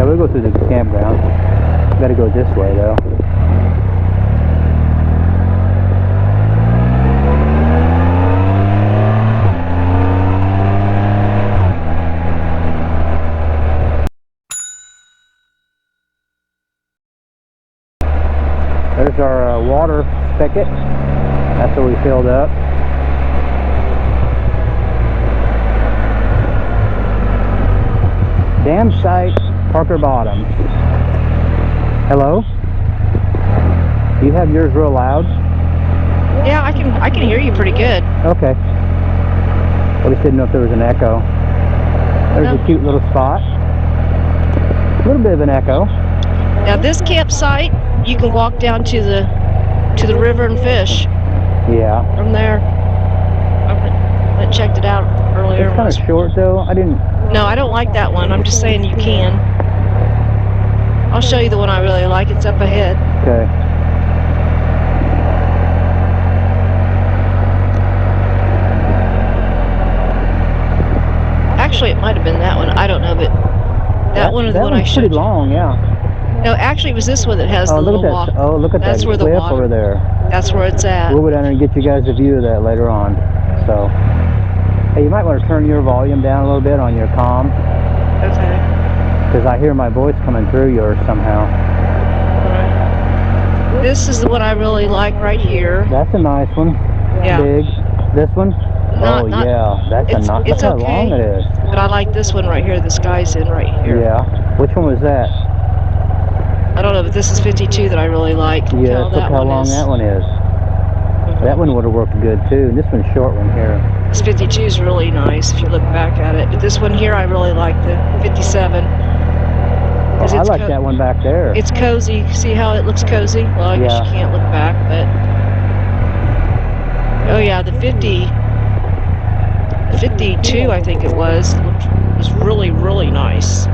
we'll go through the campground. Gotta go this way though. There's our water spigot. That's what we filled up. Dam site, Parker Bottoms. Hello? Do you have yours real loud? Yeah, I can hear you pretty good. Okay. I just didn't know if there was an echo. There's a cute little spot. A little bit of an echo. Now this campsite, you can walk down to the river and fish. Yeah. From there. I checked it out earlier. It's kind of short though. I didn't. No, I don't like that one. I'm just saying you can. I'll show you the one I really like. It's up ahead. Okay. Actually, it might have been that one. I don't know, but that one is the one I showed you. Pretty long, yeah. No, actually, it was this one that has the little walk. Oh, look at that cliff over there. That's where it's at. We'll go down there and get you guys a view of that later on. So, hey, you might want to turn your volume down a little bit on your comm. Okay. Because I hear my voice coming through yours somehow. Right. This is the one I really like right here. That's a nice one. Yeah. Big. This one? Not, yeah. That's a nice. Look how long it is. But I like this one right here. This guy's in right here. Yeah. Which one was that? I don't know, but this is 52 that I really like. Yeah, look how long that one is. That one would have worked good too. And this one's short one here. This 52 is really nice if you look back at it. But this one here, I really like the 57. Well, I like that one back there. It's cozy. See how it looks cozy? Well, I guess you can't look back, but... Oh yeah, the 52, I think it was really, really nice.